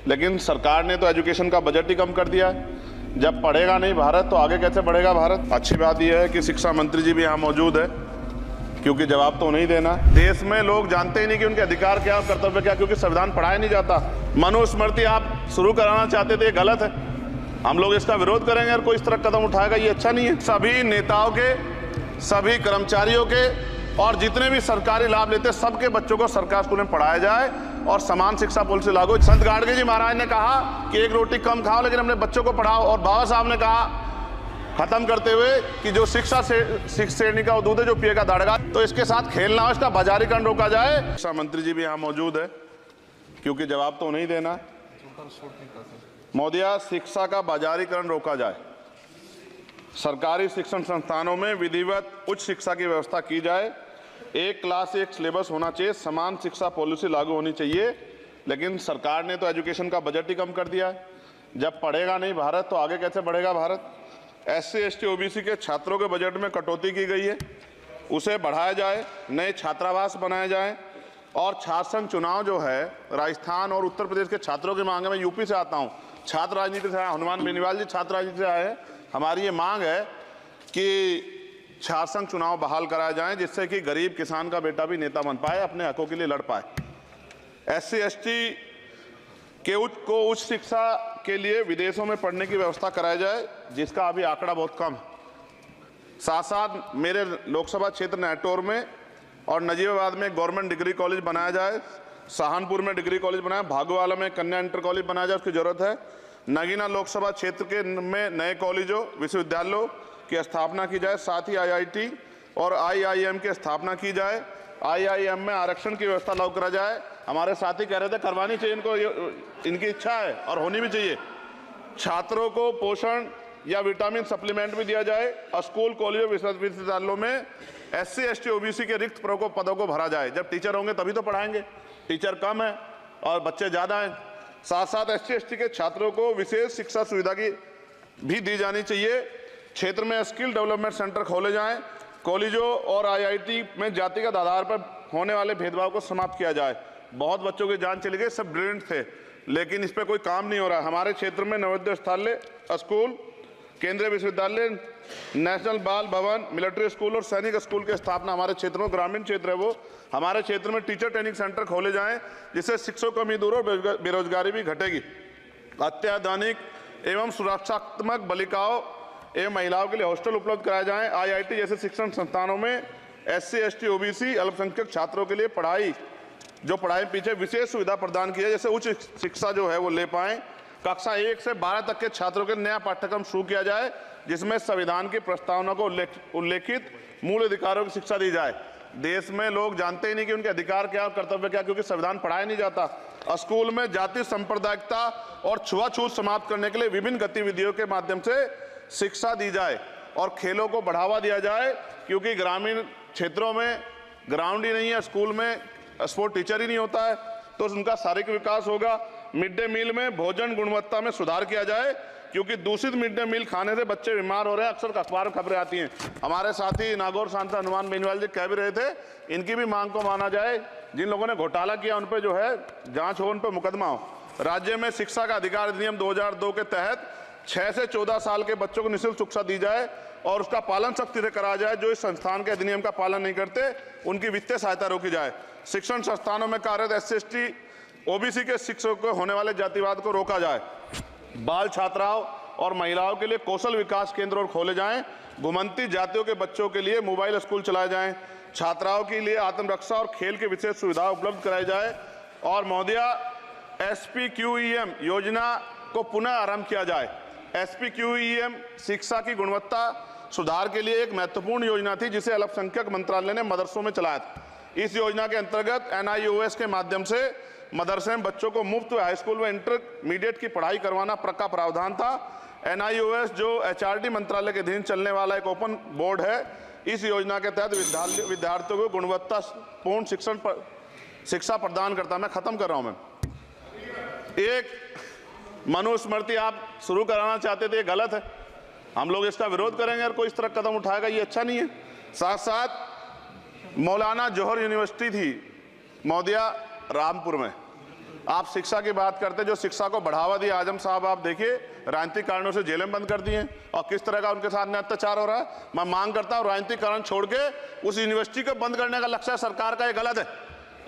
लेकिन सरकार ने तो एजुकेशन का बजट ही कम कर दिया है। जब पढ़ेगा नहीं भारत तो आगे कैसे बढ़ेगा भारत। अच्छी बात यह है कि शिक्षा मंत्री जी भी यहाँ मौजूद है, क्योंकि जवाब तो नहीं देना। देश में लोग जानते ही नहीं कि उनके अधिकार क्या और कर्तव्य क्या, क्योंकि संविधान पढ़ाया नहीं जाता। मनुस्मृति आप शुरू कराना चाहते थे, ये गलत है। हम लोग इसका विरोध करेंगे और कोई इस तरह कदम उठाएगा, ये अच्छा नहीं है। सभी नेताओं के, सभी कर्मचारियों के और जितने भी सरकारी लाभ लेते हैं सबके बच्चों को सरकारी स्कूल में पढ़ाया जाए और समान शिक्षा पॉलिसी लागू। संत गाडगे जी महाराज ने कहा कि एक रोटी कम खाओ लेकिन अपने बच्चों को पढ़ाओ, और बाबा साहब ने कहा खत्म करते हुए कि जो शिक्षा श्रेणी का दूध है जो पिएगा दाड़ेगा। तो इसके साथ खेलना हो, इसका बाजारीकरण रोका जाए। शिक्षा मंत्री जी भी यहाँ मौजूद है, क्योंकि जवाब तो नहीं देना। मोदिया, शिक्षा का बाजारीकरण रोका जाए, सरकारी शिक्षण संस्थानों में विधिवत उच्च शिक्षा की व्यवस्था की जाए, एक क्लास एक सिलेबस होना चाहिए, समान शिक्षा पॉलिसी लागू होनी चाहिए। लेकिन सरकार ने तो एजुकेशन का बजट ही कम कर दिया है। जब पढ़ेगा नहीं भारत तो आगे कैसे बढ़ेगा भारत। SC ST OBC के छात्रों के बजट में कटौती की गई है, उसे बढ़ाया जाए, नए छात्रावास बनाए जाएं और छात्र संघ चुनाव जो है राजस्थान और उत्तर प्रदेश के छात्रों की मांग है। मैं यूपी से आता हूं, छात्र राजनीति से आया, हनुमान बेनीवाल जी छात्र राजनीति से आए हैं। हमारी ये मांग है कि छात्र संघ चुनाव बहाल कराए जाएं, जिससे कि गरीब किसान का बेटा भी नेता बन पाए, अपने हकों के लिए लड़ पाए। SC ST के उच्च शिक्षा के लिए विदेशों में पढ़ने की व्यवस्था कराई जाए, जिसका अभी आंकड़ा बहुत कम है। साथ साथ मेरे लोकसभा क्षेत्र नैटौर में और नजीबाबाद में गवर्नमेंट डिग्री कॉलेज बनाया जाए, सहारनपुर में डिग्री कॉलेज बनाया, भागोवाला में कन्या इंटर कॉलेज बनाया जाए, उसकी जरूरत है। नगीना लोकसभा क्षेत्र के में नए कॉलेजों विश्वविद्यालयों की स्थापना की जाए, साथ ही IIT और IIM की स्थापना की जाए। IIM में आरक्षण की व्यवस्था लागू करा जाए। हमारे साथी कह रहे थे करवानी चाहिए इनको, इनकी इच्छा है और होनी भी चाहिए। छात्रों को पोषण या विटामिन सप्लीमेंट भी दिया जाए। स्कूल कॉलेजों विश्वविद्यालयों में SC ST OBC के रिक्त पदों को भरा जाए। जब टीचर होंगे तभी तो पढ़ाएंगे, टीचर कम है और बच्चे ज़्यादा हैं। साथ साथ SC ST के छात्रों को विशेष शिक्षा सुविधा की भी दी जानी चाहिए। क्षेत्र में स्किल डेवलपमेंट सेंटर खोले जाएं। कॉलेजों और IIT में जातिगत आधार पर होने वाले भेदभाव को समाप्त किया जाए। बहुत बच्चों की जान चली गई, सब ब्रिलियंट थे, लेकिन इस पर कोई काम नहीं हो रहा। हमारे क्षेत्र में नवोदय विद्यालय स्कूल, केंद्रीय विश्वविद्यालय, नेशनल बाल भवन, मिलिट्री स्कूल और सैनिक स्कूल की स्थापना हमारे क्षेत्र में, ग्रामीण क्षेत्र है वो, हमारे क्षेत्र में टीचर ट्रेनिंग सेंटर खोले जाएं, जिससे शिक्षकों की कमी दूर और बेरोजगारी भी घटेगी। अत्याधुनिक एवं सुरक्षात्मक बालिकाओं एवं महिलाओं के लिए हॉस्टल उपलब्ध कराए जाएं। IIT जैसे शिक्षण संस्थानों में SC ST OBC अल्पसंख्यक छात्रों के लिए पढ़ाई पीछे विशेष सुविधा प्रदान की है, जैसे उच्च शिक्षा जो है वो ले पाएं। कक्षा 1 से 12 तक के छात्रों के नया पाठ्यक्रम शुरू किया जाए, जिसमें संविधान की प्रस्तावना को उल्लेखित मूल अधिकारों की शिक्षा दी जाए। देश में लोग जानते ही नहीं कि उनके अधिकार क्या और कर्तव्य क्या, क्योंकि संविधान पढ़ाया नहीं जाता। स्कूल में जाति सांप्रदायिकता और छुआछूत समाप्त करने के लिए विभिन्न गतिविधियों के माध्यम से शिक्षा दी जाए और खेलों को बढ़ावा दिया जाए, क्योंकि ग्रामीण क्षेत्रों में ग्राउंड ही नहीं है, स्कूल में स्पोर्ट टीचर ही नहीं होता है, तो उनका शारीरिक विकास होगा। मिड डे मील में भोजन गुणवत्ता में सुधार किया जाए, क्योंकि दूषित मिड डे मील खाने से बच्चे बीमार हो रहे हैं, अक्सर अखबार में खबरें आती हैं। हमारे साथी नागौर सांसद हनुमान बेनीवाल जी कह भी रहे थे, इनकी भी मांग को माना जाए। जिन लोगों ने घोटाला किया उन पर जो है जांच हो, उन पर मुकदमा हो। राज्य में शिक्षा का अधिकार अधिनियम 2002 के तहत 6 से 14 साल के बच्चों को निःशुल्क शिक्षा दी जाए और उसका पालन सख्ती से कराया जाए। जो इस संस्थान के अधिनियम का पालन नहीं करते उनकी वित्तीय सहायता रोकी जाए। शिक्षण संस्थानों में कार्यरत SC ST OBC के शिक्षकों को होने वाले जातिवाद को रोका जाए। बाल छात्राओं और महिलाओं के लिए कौशल विकास केंद्र और खोले जाएं। घुमंती जातियों के बच्चों के लिए मोबाइल स्कूल चलाए जाएं। छात्राओं के लिए आत्मरक्षा और खेल की विशेष सुविधा उपलब्ध कराई जाए। और महोदया, SPQEM योजना को पुनः आरंभ किया जाए। SPQEM शिक्षा की गुणवत्ता सुधार के लिए एक महत्वपूर्ण योजना थी, जिसे अल्पसंख्यक मंत्रालय ने मदरसों में चलाया था। इस योजना के अंतर्गत NIOS के माध्यम से मदरसे में बच्चों को मुफ्त हाई स्कूल व इंटरमीडिएट की पढ़ाई करवाना का प्रावधान था। NIOS जो HRD मंत्रालय के अधीन चलने वाला एक ओपन बोर्ड है, इस योजना के तहत विद्यार्थियों को गुणवत्तापूर्ण शिक्षा प्रदान करता। मैं खत्म कर रहा हूं। मैं एक मनुस्मृति आप शुरू कराना चाहते थे, ये गलत है। हम लोग इसका विरोध करेंगे और कोई इस तरह कदम उठाएगा, ये अच्छा नहीं है। साथ साथ मौलाना जौहर यूनिवर्सिटी थी महोदया रामपुर में, आप शिक्षा की बात करते, जो शिक्षा को बढ़ावा दिया आजम साहब, आप देखिए राजनीतिक कारणों से जेलें बंद कर दी हैं और किस तरह का उनके साथ में अत्याचार हो रहा है। मैं मांग करता हूं राजनीतिक कारण छोड़ के उस यूनिवर्सिटी को बंद करने का लक्ष्य सरकार का ये गलत है।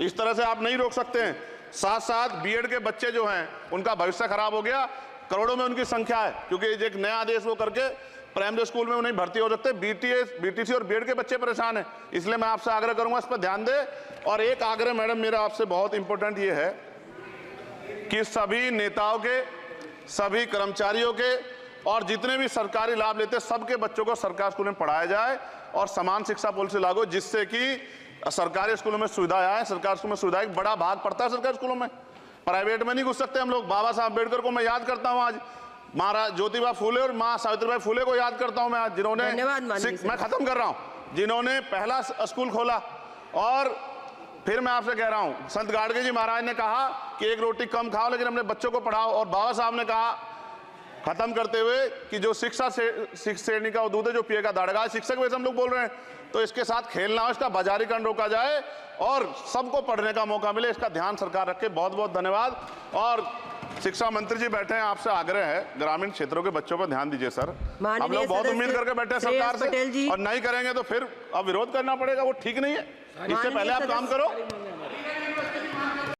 इस तरह से आप नहीं रोक सकते हैं। साथ साथ बीएड के बच्चे जो हैं उनका भविष्य खराब हो गया, करोड़ों में उनकी संख्या है, क्योंकि एक नया आदेश वो करके प्राइमरी स्कूल में नहीं भर्ती हो सकते। बीटीसी और बीएड के बच्चे परेशान हैं। इसलिए मैं आपसे आग्रह करूंगा इस पर ध्यान दें। और एक आग्रह मैडम मेरा आपसे बहुत इंपॉर्टेंट ये है कि सभी नेताओं के, सभी कर्मचारियों के और जितने भी सरकारी लाभ लेते हैं सबके बच्चों को सरकारी स्कूल में पढ़ाया जाए और समान शिक्षा पॉलिसी लागू हो, जिससे कि सरकारी स्कूलों में सुविधाएं आए। सरकारी स्कूल में सुविधाएं बड़ा भाग पड़ता है सरकारी स्कूलों में, प्राइवेट में नहीं घुस सकते हम लोग। बाबा साहब अम्बेडकर को मैं याद करता हूं आज, महाराज ज्योतिबा फूले और मां सावित्रीबाई फूले को याद करता हूं मैं आज, जिन्होंने, मैं खत्म कर रहा हूं, जिन्होंने पहला स्कूल खोला। और फिर मैं आपसे कह रहा हूं, संत गाडगे जी महाराज ने कहा कि एक रोटी कम खाओ लेकिन अपने बच्चों को पढ़ाओ। और बाबा साहब ने कहा खत्म करते हुए कि जो शिक्षा श्रेणी का दूध है जो पिएगा दाड़ेगा। शिक्षक वैसे हम लोग बोल रहे हैं, तो इसके साथ खेलना हो, इसका बाजारीकरण रोका जाए और सबको पढ़ने का मौका मिले, इसका ध्यान सरकार रखे। बहुत बहुत धन्यवाद। और शिक्षा मंत्री जी बैठे हैं, आपसे आग्रह है ग्रामीण क्षेत्रों के बच्चों पर ध्यान दीजिए सर। हम लोग बहुत उम्मीद करके बैठे हैं सरकार से, और नहीं करेंगे तो फिर अब विरोध करना पड़ेगा, वो ठीक नहीं है। इससे पहले आप काम करो।